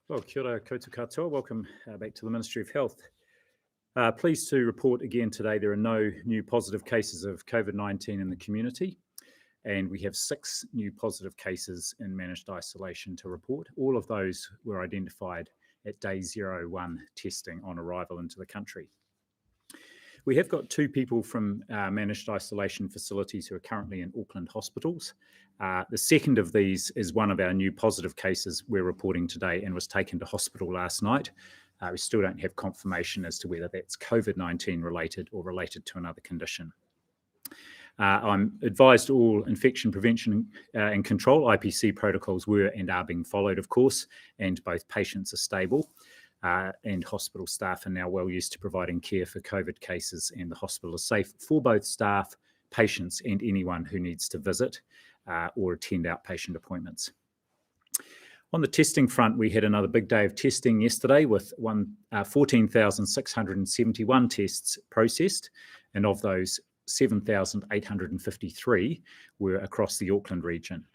Well, kia ora koutou katoa. Welcome back to the Ministry of Health. Pleased to report again today there are no new positive cases of COVID-19 in the community, and we have 6 new positive cases in managed isolation to report. All of those were identified at day 01 testing on arrival into the country. We have got 2 people from managed isolation facilities who are currently in Auckland hospitals. The second of these is one of our new positive cases we're reporting today and was taken to hospital last night. We still don't have confirmation as to whether that's COVID-19 related or related to another condition. I'm advised all infection prevention and control IPC protocols were and are being followed, of course, and both patients are stable. And hospital staff are now well used to providing care for COVID cases, and the hospital is safe for both staff, patients, and anyone who needs to visit or attend outpatient appointments. On the testing front, we had another big day of testing yesterday with 14,671 tests processed, and of those, 7,853 were across the Auckland region.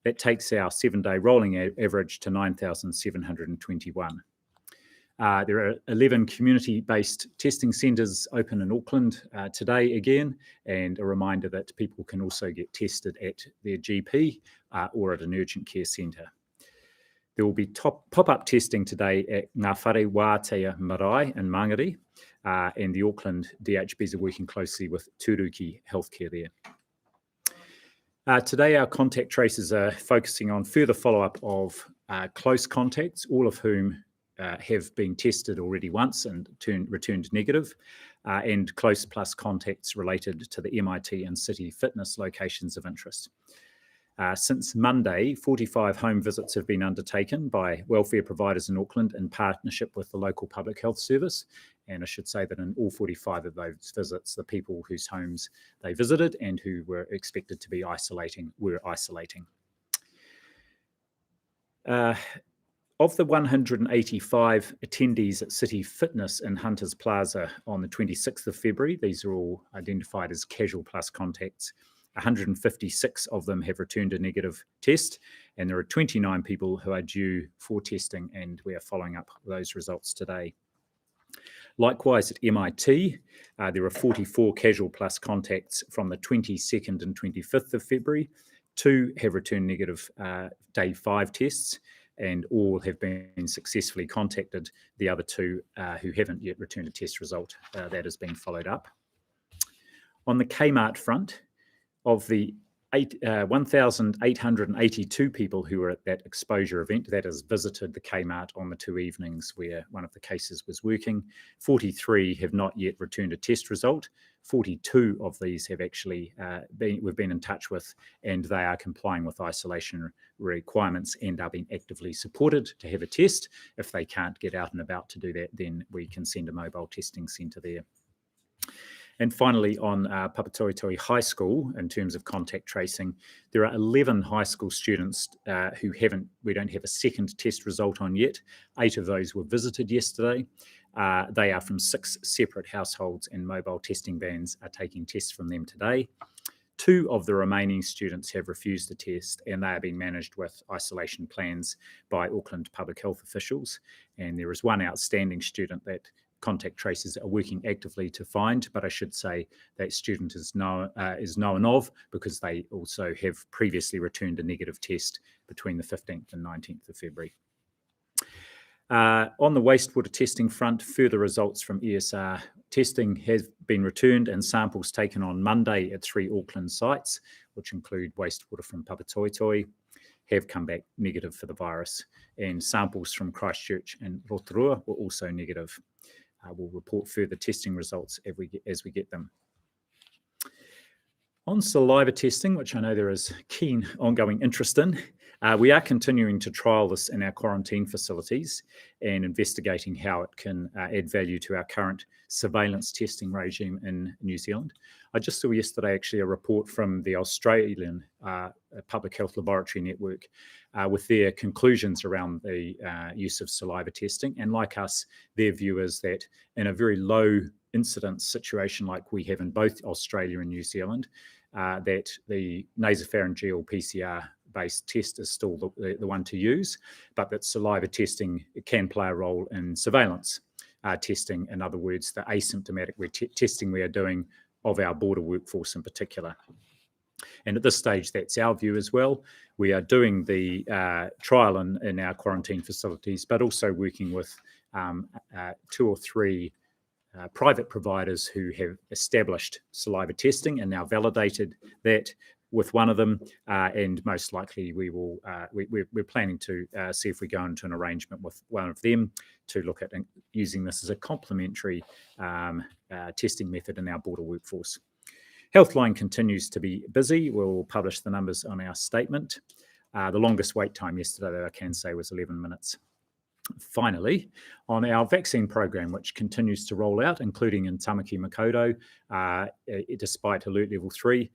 That takes our 7-day rolling average to 9,721. There are 11 community-based testing centres open in Auckland today again, and a reminder that people can also get tested at their GP or at an urgent care centre. There will be pop-up testing today at Ngā Whare Wātea Marae in Mangere, and the Auckland DHBs are working closely with Turuki Healthcare there. Today, our contact tracers are focusing on further follow-up of close contacts, all of whom have been tested already once and returned negative, and close plus contacts related to the MIT and City Fitness locations of interest. Since Monday, 45 home visits have been undertaken by welfare providers in Auckland in partnership with the local public health service. And I should say that in all 45 of those visits, the people whose homes they visited and who were expected to be isolating were isolating. Of the 185 attendees at City Fitness in Hunters Plaza on the 26th of February, these are all identified as casual plus contacts. 156 of them have returned a negative test, and there are 29 people who are due for testing, and we are following up those results today. Likewise, at MIT, there are 44 casual plus contacts from the 22nd and 25th of February. 2 have returned negative day 5 tests, and all have been successfully contacted. The other 2 who haven't yet returned a test result, that is being followed up. On the Kmart front, of the 1,882 people who were at that exposure event, that is, visited the Kmart on the 2 evenings where one of the cases was working, 43 have not yet returned a test result. 42 of these have actually we've been in touch with, and they are complying with isolation requirements and are being actively supported to have a test. If they can't get out and about to do that, then we can send a mobile testing centre there. And finally, on Papatoetoe High School, in terms of contact tracing, there are 11 high school students we don't have a second test result on yet. 8 of those were visited yesterday. They are from 6 separate households, and mobile testing vans are taking tests from them today. 2 of the remaining students have refused the test, and they are being managed with isolation plans by Auckland public health officials. And there is 1 outstanding student that contact tracers are working actively to find, but I should say that student is known of because they also have previously returned a negative test between the 15th and 19th of February. On the wastewater testing front, further results from ESR testing has been returned, and samples taken on Monday at 3 Auckland sites, which include wastewater from Papatoetoe, have come back negative for the virus, and samples from Christchurch and Rotorua were also negative. We'll report further testing results as we get them. On saliva testing, which I know there is keen ongoing interest in, we are continuing to trial this in our quarantine facilities and investigating how it can add value to our current surveillance testing regime in New Zealand. I just saw yesterday actually a report from the Australian Public Health Laboratory Network with their conclusions around the use of saliva testing. And like us, their view is that in a very low incidence situation like we have in both Australia and New Zealand, that the nasopharyngeal PCR based test is still the one to use, but that saliva testing can play a role in surveillance testing. In other words, the asymptomatic testing we are doing of our border workforce in particular. And at this stage, that's our view as well. We are doing the trial in our quarantine facilities, but also working with 2 or 3 private providers who have established saliva testing and now validated that with one of them, and most likely we're planning to see if we go into an arrangement with one of them to look at using this as a complementary testing method in our border workforce. Healthline continues to be busy. We'll publish the numbers on our statement. The longest wait time yesterday, that I can say, was 11 minutes. Finally, on our vaccine program, which continues to roll out, including in Tamaki Makaurau, despite alert level 3,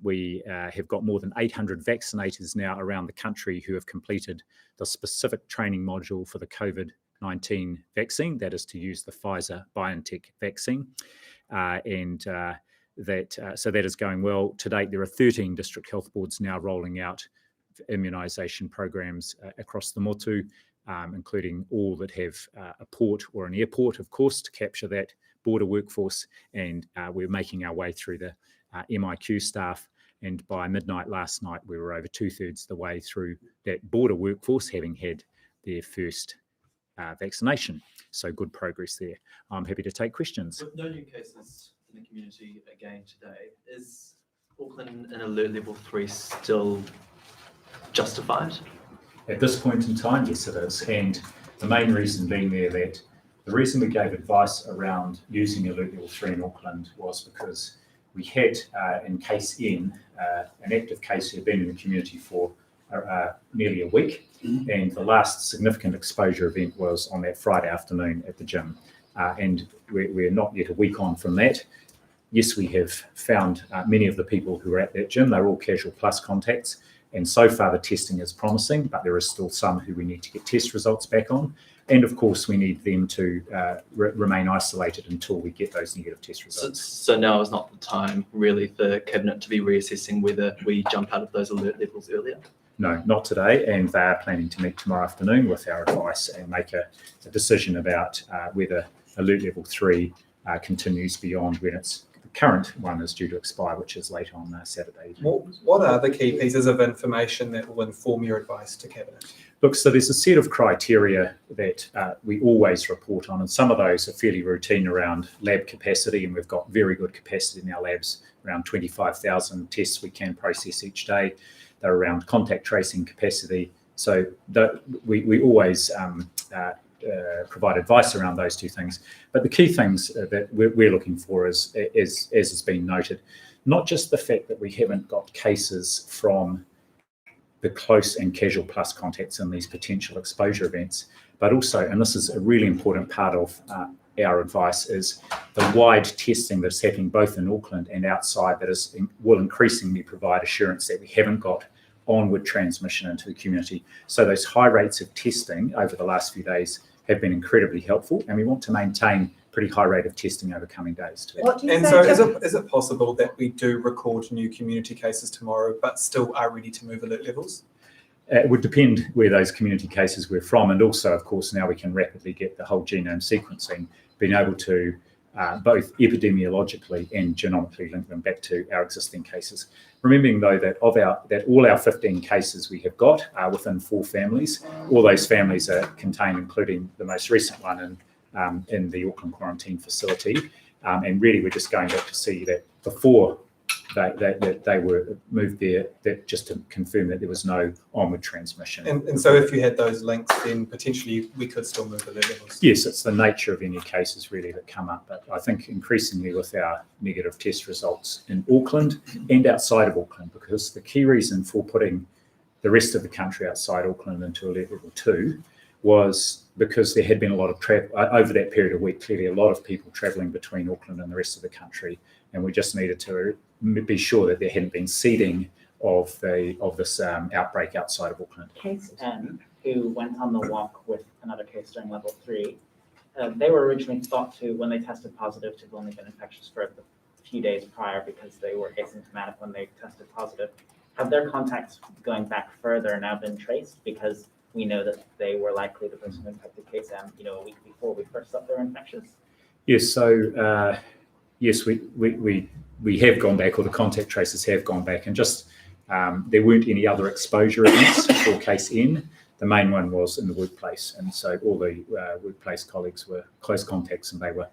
we have got more than 800 vaccinators now around the country who have completed the specific training module for the COVID-19 vaccine, that is to use the Pfizer-BioNTech vaccine. So that is going well. To date, there are 13 district health boards now rolling out immunisation programs across the motu, including all that have a port or an airport, of course, to capture that border workforce. And we're making our way through the MIQ staff. And by midnight last night, we were over 2/3 the way through that border workforce, having had their first vaccination. So good progress there. I'm happy to take questions. With no new cases in the community again today, is Auckland in alert level 3 still justified? At this point in time, yes, it is. And the main reason being that the reason we gave advice around using alert level 3 in Auckland was because we had, in case N, an active case who had been in the community for nearly a week. And the last significant exposure event was on that Friday afternoon at the gym. And we're not yet a week on from that. Yes, we have found many of the people who were at that gym, they're all casual plus contacts. And so far the testing is promising, but there is still some who we need to get test results back on. And of course, we need them to remain isolated until we get those negative test results. So now is not the time really for Cabinet to be reassessing whether we jump out of those alert levels earlier? No, not today. And they are planning to meet tomorrow afternoon with our advice and make a decision about whether alert level 3 continues beyond when its current one is due to expire, which is late on Saturday. What are the key pieces of information that will inform your advice to Cabinet? Look, so there's a set of criteria that we always report on, and some of those are fairly routine around lab capacity, and we've got very good capacity in our labs, around 25,000 tests we can process each day. They're around contact tracing capacity. So we always provide advice around those two things. But the key things that we're looking for is, as has been noted, not just the fact that we haven't got cases from the close and casual plus contacts in these potential exposure events, but also, and this is a really important part of our advice, is the wide testing that's happening both in Auckland and outside that will increasingly provide assurance that we haven't got onward transmission into the community. So those high rates of testing over the last few days have been incredibly helpful, and we want to maintain pretty high rate of testing over coming days too. And so is it possible that we do record new community cases tomorrow but still are ready to move alert levels? It would depend where those community cases were from, and also, of course, now we can rapidly get the whole genome sequencing, being able to both epidemiologically and genomically link them back to our existing cases. Remembering though that all our 15 cases we have got are within 4 families. All those families are contained, including the most recent one in the Auckland quarantine facility. And really we're just going back to see that before they were moved there, that just to confirm that there was no onward transmission. And so if you had those links, then potentially we could still move alert levels? Yes, it's the nature of any cases really that come up. But I think increasingly with our negative test results in Auckland and outside of Auckland, because the key reason for putting the rest of the country outside Auckland into alert level 2 was because there had been a lot of travel over that period of week, clearly a lot of people travelling between Auckland and the rest of the country. And we just needed to be sure that there hadn't been seeding of this outbreak outside of Auckland. Case 10, who went on the walk with another case during level 3, they were originally thought to, when they tested positive, to have only been infectious for the few days prior because they were asymptomatic when they tested positive. have their contacts going back further now been traced because we know that they were likely the person who infected KSM, a week before we first thought they were infectious? Yes, so yes, we have gone back, or the contact traces have gone back, and just there weren't any other exposure events for case N. The main one was in the workplace, and so all the workplace colleagues were close contacts, and they were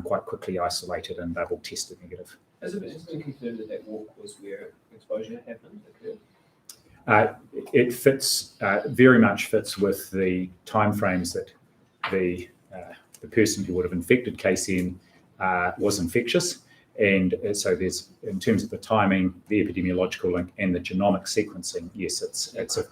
quite quickly isolated, and they've all tested negative. Has it been confirmed that that walk was where exposure occurred? It fits very much fits with the timeframes that the person who would have infected case N was infectious, and so there's, in terms of the timing, the epidemiological link, and the genomic sequencing. Yes, it's a.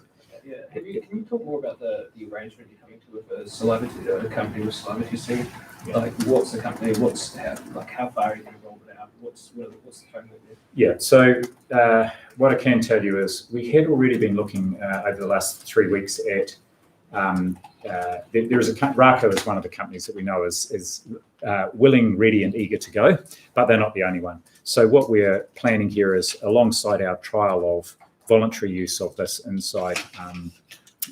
Yeah. Can you talk more about the arrangement you're coming to with a company with saliva testing? Yeah. Like, what's the company? How far are you going to roll it out? What's the framework there? Yeah. So what I can tell you is we had already been looking over the last 3 weeks at. There is RACO is one of the companies that we know is willing, ready, and eager to go, but they're not the only one. So what we're planning here is, alongside our trial of voluntary use of this inside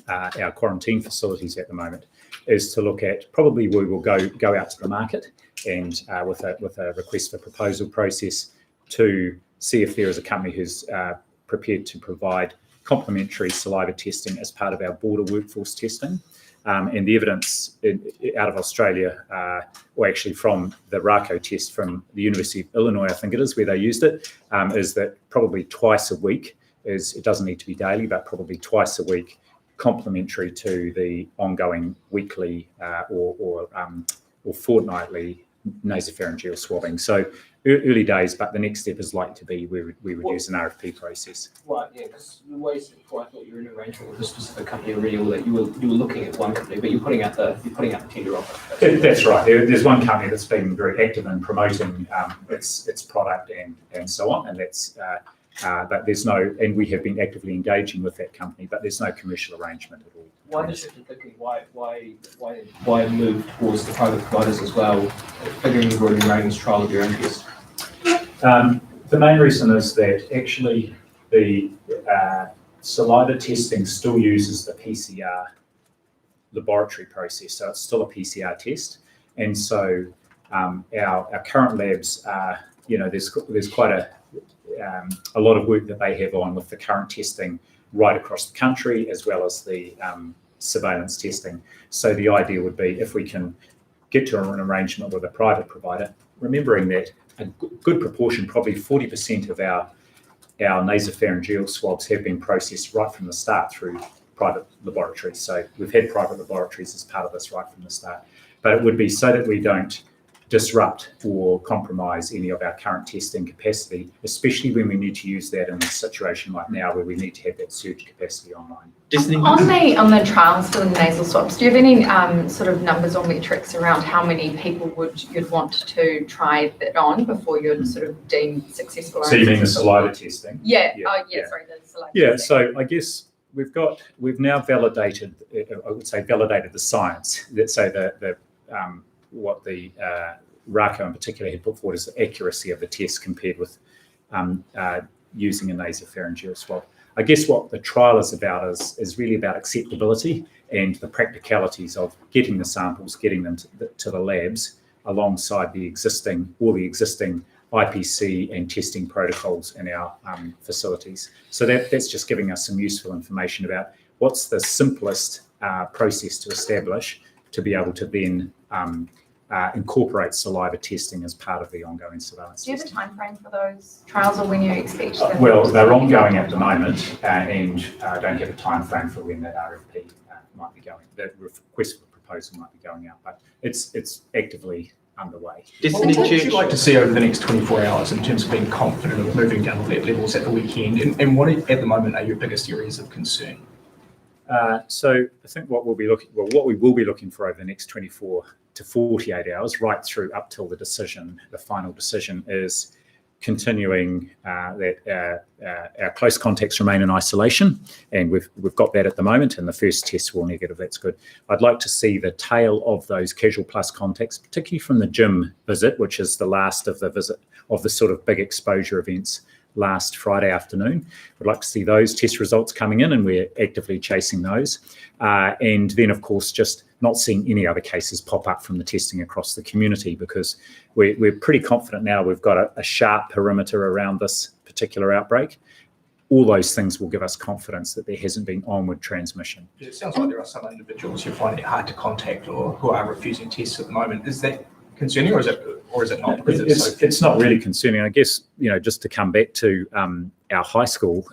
our quarantine facilities at the moment, is to look at, probably we will go out to the market and with a request for proposal process to see if there is a company who's prepared to provide complementary saliva testing as part of our border workforce testing. And the evidence out of Australia, or actually from the RACO test from the University of Illinois, I think it is, where they used it, is that probably twice a week it doesn't need to be daily, but probably twice a week, complementary to the ongoing weekly or fortnightly nasopharyngeal swabbing. So early days, but the next step is likely to be we would use an RFP process. Right, yeah, because the way before I thought you were in an arrangement with a specific company already, or that you were looking at one company, but you're putting out the tender offer. That's right. There's one company that's been very active in promoting its product and so on, and that's. But there's no, and we have been actively engaging with that company, but there's no commercial arrangement at all. Why the shift in thinking? Why move towards the private providers as well, figuring you've already running this trial of your own test? The main reason is that actually the saliva testing still uses the PCR laboratory process, so it's still a PCR test, and so our current labs are, there's quite a lot of work that they have on with the current testing right across the country, as well as the surveillance testing. So the idea would be, if we can get to an arrangement with a private provider, remembering that a good proportion, probably 40% of our nasopharyngeal swabs have been processed right from the start through private laboratories. So we've had private laboratories as part of this right from the start. But it would be so that we don't disrupt or compromise any of our current testing capacity, especially when we need to use that in a situation like now where we need to have that surge capacity online. On the trials for the nasal swabs, do you have any sort of numbers or metrics around how many people you'd want to try that on before you'd sort of deem successful? So you mean the saliva testing? Yeah. Sorry, the saliva testing. So I guess we've now validated, I would say validated the science. So what the RACO in particular had put forward is the accuracy of the test compared with using a nasopharyngeal swab. I guess what the trial is about is really about acceptability and the practicalities of getting the samples, getting them to the labs alongside all the existing IPC and testing protocols in our facilities. So that's just giving us some useful information about what's the simplest process to establish to be able to then incorporate saliva testing as part of the ongoing surveillance. Do you have a time frame for those trials, or when you expect them? Well, they're ongoing at the moment, and I don't have a time frame for when that RFP might be going. The request for proposal might be going out, but it's actively underway. What would you like to see over the next 24 hours in terms of being confident of moving down the levels at the weekend, and what at the moment are your biggest areas of concern? So I think what we will be looking for over the next 24 to 48 hours, right through up till the final decision, is continuing that our close contacts remain in isolation, and we've got that at the moment, and the first tests were negative. That's good. I'd like to see the tail of those casual plus contacts, particularly from the gym visit, which is the last of the visit of the sort of big exposure events. last Friday afternoon. We'd like to see those test results coming in, and we're actively chasing those. And then, of course, just not seeing any other cases pop up from the testing across the community, because we're pretty confident now we've got a sharp perimeter around this particular outbreak. All those things will give us confidence that there hasn't been onward transmission. It sounds like there are some individuals who find it hard to contact or who are refusing tests at the moment. Is that concerning, or is it not? Because It's not really concerning. I guess, just to come back to our high school,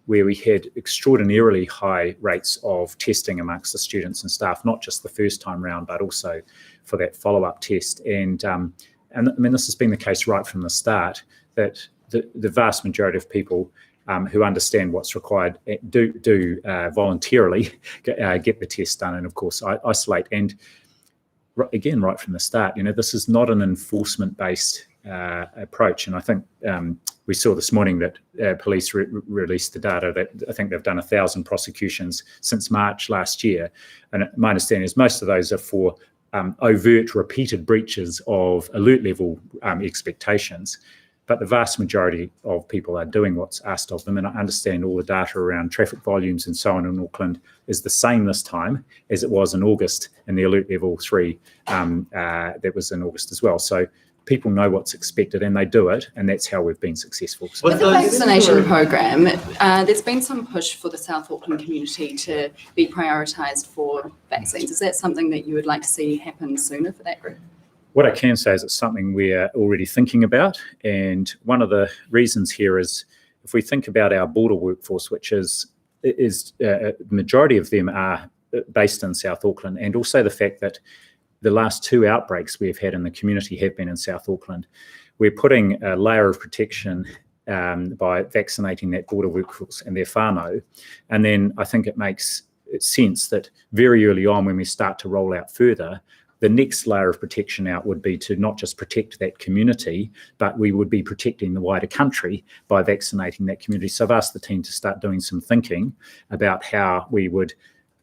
where we had extraordinarily high rates of testing amongst the students and staff, not just the first time round, but also for that follow-up test. And I mean, this has been the case right from the start, that the vast majority of people who understand what's required do voluntarily get the test done, and of course isolate. And again, right from the start, this is not an enforcement-based approach. And I think we saw this morning that police released the data that I think they've done 1,000 prosecutions since March last year. And my understanding is most of those are for overt, repeated breaches of alert level expectations. But the vast majority of people are doing what's asked of them. And I understand all the data around traffic volumes and so on in Auckland is the same this time as it was in August in the alert level 3 that was in August as well. So people know what's expected and they do it, and that's how we've been successful. So with the vaccination program, there's been some push for the South Auckland community to be prioritised for vaccines. Is that something that you would like to see happen sooner for that group? What I can say is it's something we're already thinking about, and one of the reasons here is if we think about our border workforce, which is the majority of them are based in South Auckland, and also the fact that the last 2 outbreaks we've had in the community have been in South Auckland, we're putting a layer of protection by vaccinating that border workforce and their whānau. And then I think it makes sense that very early on, when we start to roll out further, the next layer of protection out would be to not just protect that community, but we would be protecting the wider country by vaccinating that community. So I've asked the team to start doing some thinking about how we would,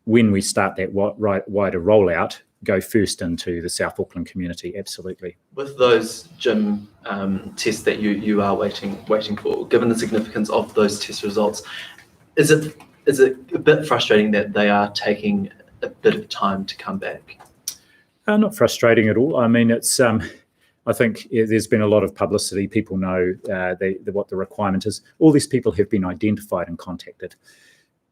when we start that wider rollout, go first into the South Auckland community. Absolutely. With those, Jim, tests that you are waiting for, given the significance of those test results, is it a bit frustrating that they are taking a bit of time to come back? Not frustrating at all. I mean, it's. I think there's been a lot of publicity. People know what the requirement is. All these people have been identified and contacted.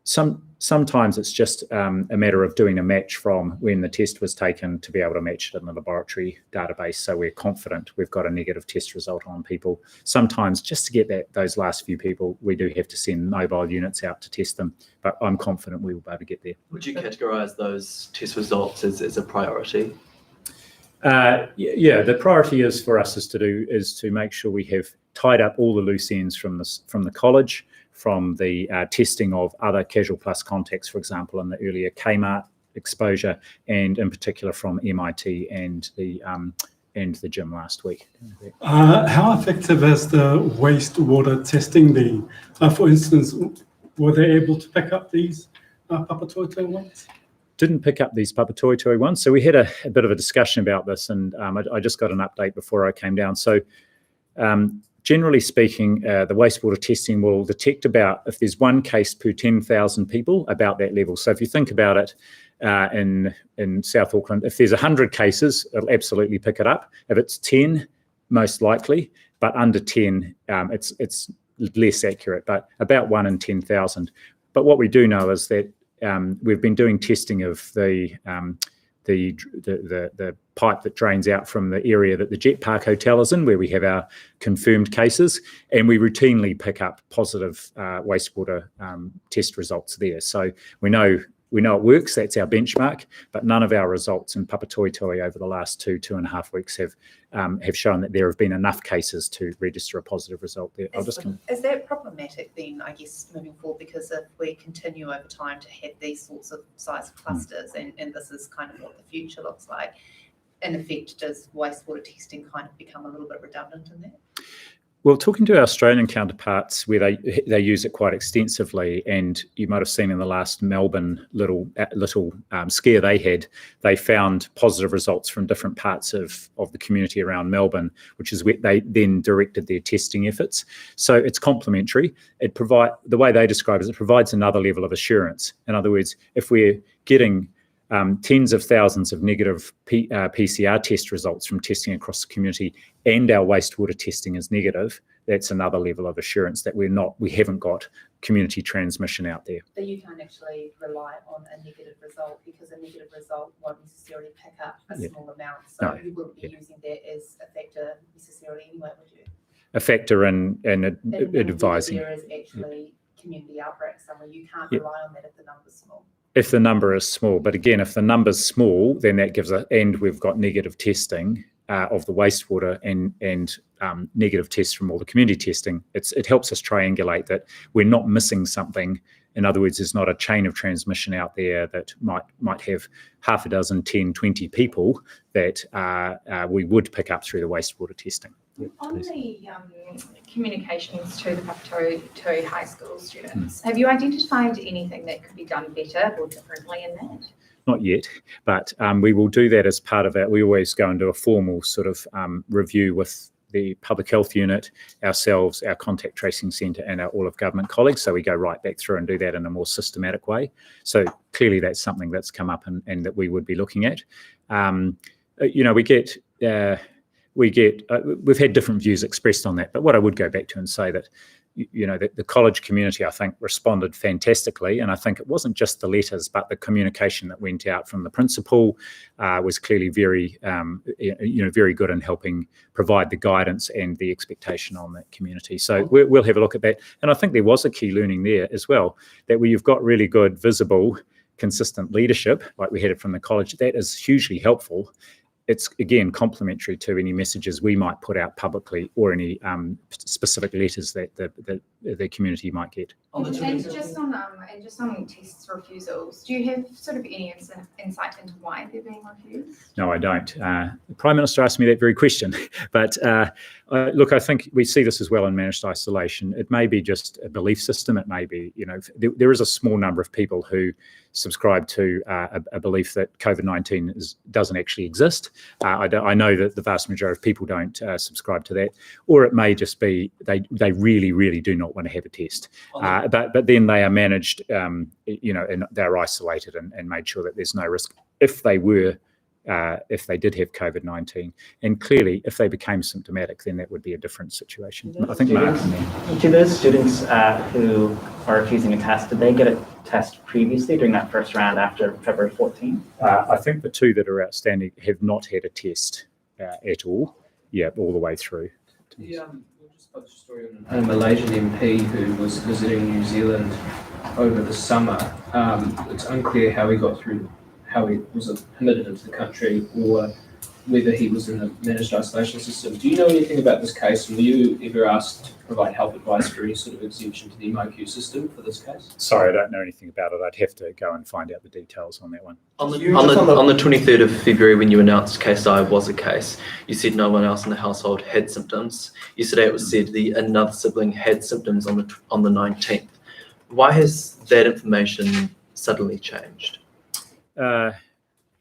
Sometimes it's just a matter of doing a match from when the test was taken to be able to match it in the laboratory database, so we're confident we've got a negative test result on people. Sometimes just to get those last few people, we do have to send mobile units out to test them, but I'm confident we will be able to get there. Would you categorise those test results as a priority? Yeah, the priority is for us is to make sure we have tied up all the loose ends from the college, from the testing of other Casual Plus contacts, for example, in the earlier Kmart exposure, and in particular from MIT and the gym last week. How effective has the wastewater testing been? For instance, were they able to pick up these papatoetoe ones? Didn't pick up these papatoetoe ones. So we had a bit of a discussion about this, and I just got an update before I came down. So generally speaking, the wastewater testing will detect about, if there's 1 case per 10,000 people, about that level. So if you think about it in South Auckland, if there's 100 cases, it'll absolutely pick it up. If it's 10, most likely, but under 10, it's less accurate, but about 1 in 10,000. But what we do know is that we've been doing testing of the pipe that drains out from the area that the Jet Park Hotel is in, where we have our confirmed cases, and we routinely pick up positive wastewater test results there. So we know it works. That's our benchmark. But none of our results in papatoetoe over the last 2.5 weeks have shown that there have been enough cases to register a positive result there. Is that problematic then, I guess, moving forward? Because if we continue over time to have these sorts of size clusters, and this is kind of what the future looks like, in effect, does wastewater testing kind of become a little bit redundant in that? Well, talking to our Australian counterparts, where they use it quite extensively, and you might have seen in the last Melbourne little scare they had, they found positive results from different parts of the community around Melbourne, which is where they then directed their testing efforts. So it's complementary. The way they describe it is it provides another level of assurance. In other words, if we're getting tens of thousands of negative PCR test results from testing across the community, and our wastewater testing is negative, that's another level of assurance that we haven't got community transmission out there. But you can't actually rely on a negative result, because a negative result won't necessarily pick up a small amount. So No. you wouldn't be using that as a factor necessarily anyway, would you? A factor in Whether advising. there is actually community outbreak somewhere, you can't rely on that if the number's small. If the number is small, but again, if the number's small, then that gives and we've got negative testing of the wastewater and negative tests from all the community testing, it helps us triangulate that we're not missing something. In other words, there's not a chain of transmission out there that might have half a dozen, 10, 20 people that we would pick up through the wastewater testing. On the communications to the Papatoetoe High School students, have you identified anything that could be done better or differently in that? Not yet, but we will do that as part of it. We always go and do a formal sort of review with the public health unit, ourselves, our contact tracing centre, and our all of government colleagues. So we go right back through and do that in a more systematic way. So clearly that's something that's come up and that we would be looking at. We've had different views expressed on that, but what I would go back to and say that, that the college community, I think, responded fantastically, and I think it wasn't just the letters, but the communication that went out from the principal was clearly very, very good in helping provide the guidance and the expectation on that community. So we'll have a look at that, and I think there was a key learning there as well, that where you've got really good, visible, consistent leadership, like we had it from the college, that is hugely helpful. It's, again, complementary to any messages we might put out publicly or any specific letters that the community might get. And just on tests refusals, do you have sort of any insight into why they're being refused? No, I don't. The Prime Minister asked me that very question. But look, I think we see this as well in managed isolation. It may be just a belief system. It may be, there is a small number of people who subscribe to a belief that COVID-19 doesn't actually exist. I know that the vast majority of people don't subscribe to that, or it may just be they really, really do not want to have a test. But then they are managed, and they're isolated and made sure that there's no risk if they did have COVID-19. And clearly, if they became symptomatic, then that would be a different situation. I think Mark. To those students who are refusing a test, did they get a test previously during that first round after February 14th? I think the two that are outstanding have not had a test at all. Yeah, all the way through. Yeah, we just published a story on a Malaysian MP who was visiting New Zealand over the summer. It's unclear how he was permitted into the country or whether he was in a managed isolation system. Do you know anything about this case? And were you ever asked to provide health advice for any sort of exemption to the MOQ system for this case? Sorry, I don't know anything about it. I'd have to go and find out the details on that one. On the 23rd of February, when you announced case I was a case, you said no one else in the household had symptoms. Yesterday it was said another sibling had symptoms on the 19th. Why has that information suddenly changed?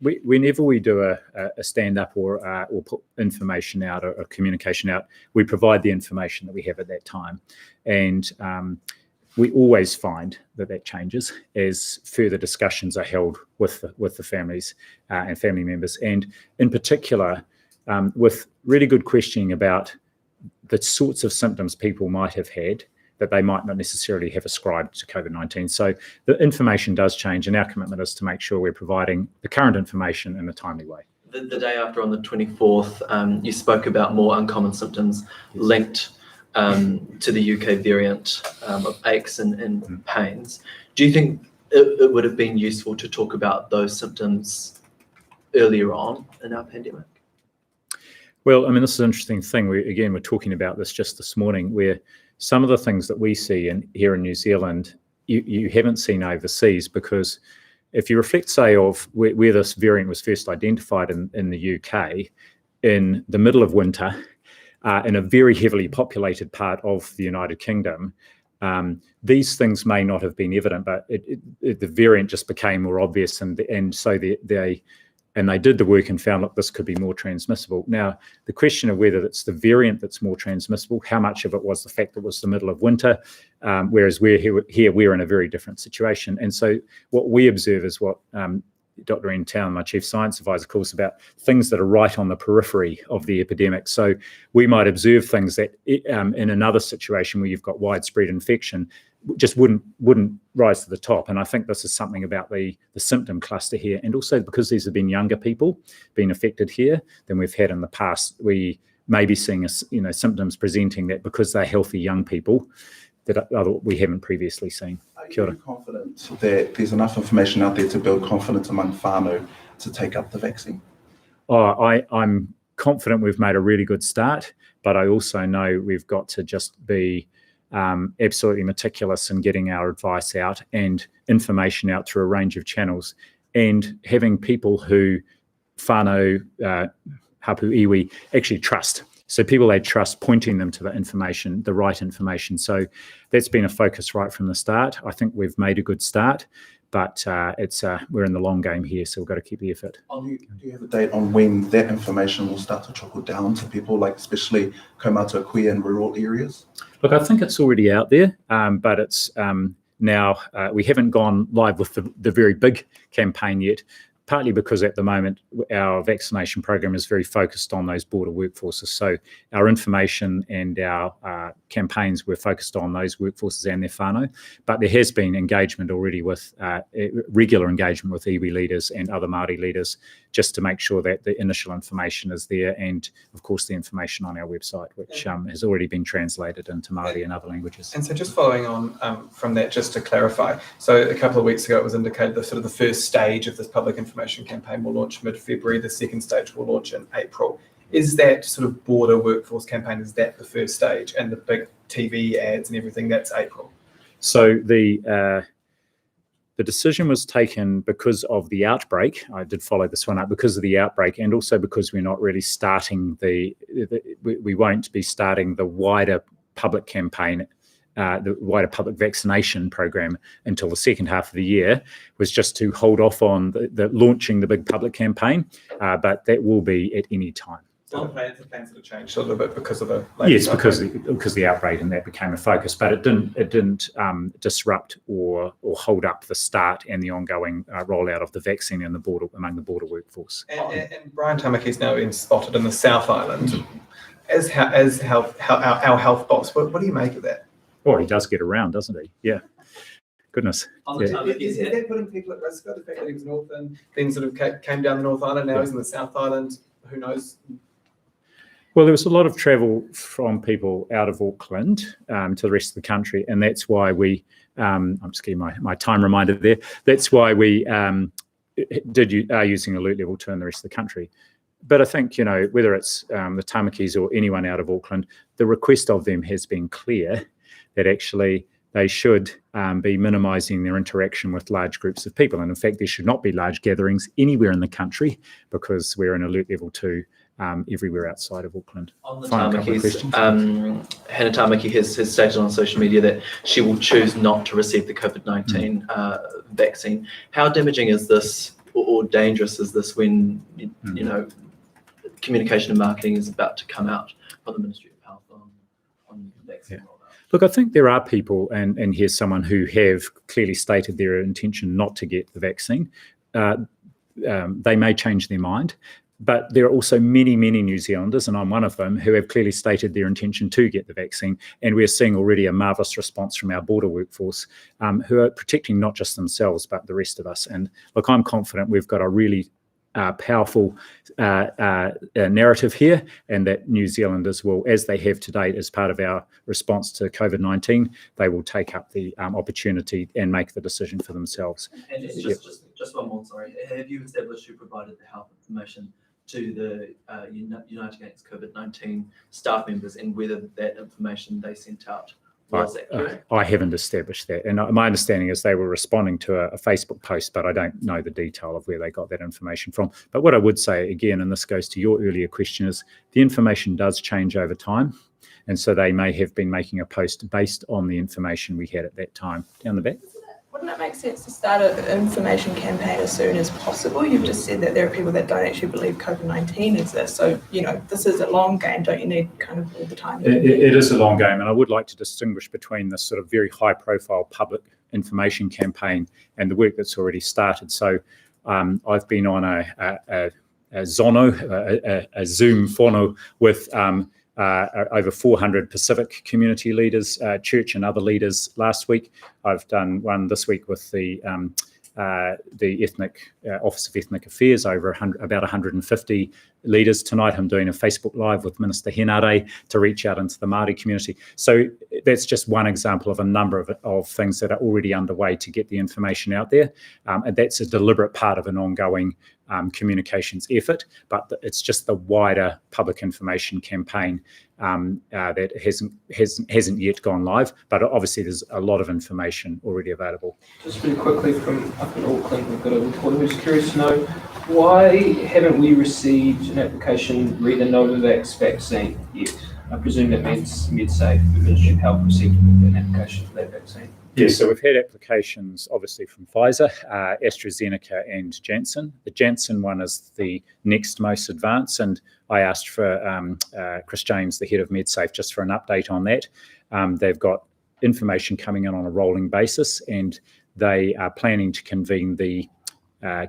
Whenever we do a stand-up or put information out or communication out, we provide the information that we have at that time. And we always find that changes as further discussions are held with the families and family members. And in particular, with really good questioning about the sorts of symptoms people might have had that they might not necessarily have ascribed to COVID-19. So the information does change, and our commitment is to make sure we're providing the current information in a timely way. The day after, on the 24th, you spoke about more uncommon symptoms linked to the UK variant of aches and pains. Do you think it would have been useful to talk about those symptoms earlier on in our pandemic? Well, I mean, this is an interesting thing. We're talking about this just this morning, where some of the things that we see here in New Zealand, you haven't seen overseas, because if you reflect, say, of where this variant was first identified in the UK in the middle of winter, in a very heavily populated part of the United Kingdom, these things may not have been evident, but the variant just became more obvious, and so they did the work and found, look, this could be more transmissible. Now, the question of whether it's the variant that's more transmissible, how much of it was the fact that it was the middle of winter, whereas we're in a very different situation. And so what we observe is what Dr. Ian Town, my Chief Science Advisor, calls about things that are right on the periphery of the epidemic. So we might observe things that in another situation where you've got widespread infection just wouldn't rise to the top. And I think this is something about the symptom cluster here. And also because these have been younger people being affected here than we've had in the past, we may be seeing symptoms presenting that because they're healthy young people that we haven't previously seen. Kia ora. Are you confident that there's enough information out there to build confidence among whānau to take up the vaccine? I'm confident we've made a really good start, but I also know we've got to just be absolutely meticulous in getting our advice out and information out through a range of channels, and having people who whānau, hapu iwi, actually trust. So people they trust, pointing them to the information, the right information. So that's been a focus right from the start. I think we've made a good start, but we're in the long game here, so we've got to keep the effort. Do you have a date on when that information will start to trickle down to people, like especially kaumātua koe in rural areas? Look, I think it's already out there, but it's now we haven't gone live with the very big campaign yet, partly because at the moment our vaccination program is very focused on those border workforces. So our information and our campaigns were focused on those workforces and their whānau, but there has been engagement already with regular engagement with iwi leaders and other Māori leaders, just to make sure that the initial information is there, and of course the information on our website, which has already been translated into Māori and other languages. And so just following on from that, just to clarify, so a couple of weeks ago it was indicated that sort of the first stage of this public information campaign will launch mid-February, the second stage will launch in April. Is that sort of border workforce campaign, is that the first stage, and the big TV ads and everything, that's April? So the decision was taken because of the outbreak. I did follow this one up because of the outbreak, and also because we're not really starting we won't be starting the wider public campaign, the wider public vaccination program until the second half of the year, was just to hold off on the launching the big public campaign, but that will be at any time. So the plans sort of changed a little bit because of the yes, because the outbreak, and that became a focus, but it didn't disrupt or hold up the start and the ongoing rollout of the vaccine and among the border workforce. And Brian Tamaki's now been spotted in the South Island as our health boss. What do you make of that? Oh, he does get around, doesn't he? Yeah. Goodness. Is that putting people at risk, though, the fact that he was North and then sort of came down the North Island, now he's in the South Island, who knows? Well, there was a lot of travel from people out of Auckland to the rest of the country, and that's why we, I'm just getting my time reminder there, that's why we are using alert level 2 in the rest of the country. But I think, whether it's the Tamakis or anyone out of Auckland, the request of them has been clear that actually they should be minimising their interaction with large groups of people. And in fact, there should not be large gatherings anywhere in the country, because we're in alert level 2 everywhere outside of Auckland. On the Tamakis, Hannah Tamaki has stated on social media that she will choose not to receive the COVID-19 vaccine. How damaging is this, or dangerous is this, when communication and marketing is about to come out from the Ministry of Health on the vaccine rollout? Look, I think there are people, and here's someone who have clearly stated their intention not to get the vaccine. They may change their mind, but there are also many, many New Zealanders, and I'm one of them, who have clearly stated their intention to get the vaccine. And we're seeing already a marvellous response from our border workforce, who are protecting not just themselves, but the rest of us. And look, I'm confident we've got a really powerful narrative here, and that New Zealanders will, as they have to date as part of our response to COVID-19, they will take up the opportunity and make the decision for themselves. And just one more, sorry. Have you established who provided the health information to the United Against COVID-19 staff members, and whether that information they sent out Was accurate? I haven't established that. And my understanding is they were responding to a Facebook post, but I don't know the detail of where they got that information from. But what I would say, again, and this goes to your earlier question, is the information does change over time. And so they may have been making a post based on the information we had at that time. Down the back. Wouldn't it make sense to start an information campaign as soon as possible? You've just said that there are people that don't actually believe COVID-19 exists. So, this is a long game. Don't you need kind of all the time? It is a long game. And I would like to distinguish between this sort of very high profile public information campaign and the work that's already started. So I've been on a Zono, a Zoom phono with over 400 Pacific community leaders, church and other leaders last week. I've done one this week with the Ethnic Office of Ethnic Affairs, about 150 leaders. Tonight I'm doing a Facebook Live with Minister Henare to reach out into the Māori community. So that's just one example of a number of things that are already underway to get the information out there. And that's a deliberate part of an ongoing communications effort, but it's just the wider public information campaign that hasn't yet gone live. But obviously, there's a lot of information already available. Just really quickly, from up in Auckland, we've got a reporter who's curious to know why haven't we received an application re the Novavax vaccine yet? I presume that means MedSafe, the Ministry of Health, received an application for that vaccine. Yes, so we've had applications obviously from Pfizer, AstraZeneca and Janssen. The Janssen one is the next most advanced, and I asked for Chris James, the head of MedSafe, just for an update on that. They've got information coming in on a rolling basis, and they are planning to convene the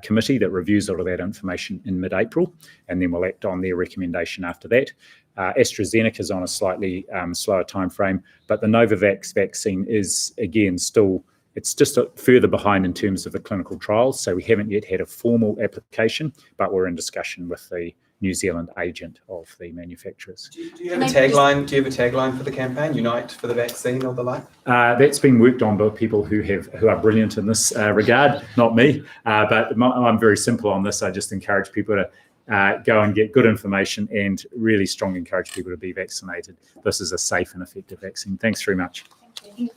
committee that reviews all of that information in mid-April, and then we'll act on their recommendation after that. AstraZeneca is on a slightly slower time frame, but the Novavax vaccine is, again, it's just further behind in terms of the clinical trials, so we haven't yet had a formal application, but we're in discussion with the New Zealand agent of the manufacturers. Do you have a tagline? Do you have a tagline for the campaign? Unite for the vaccine or the like? That's been worked on by people who are brilliant in this regard, not me. But I'm very simple on this. I just encourage people to go and get good information and really strongly encourage people to be vaccinated. This is a safe and effective vaccine. Thanks very much. Thank you.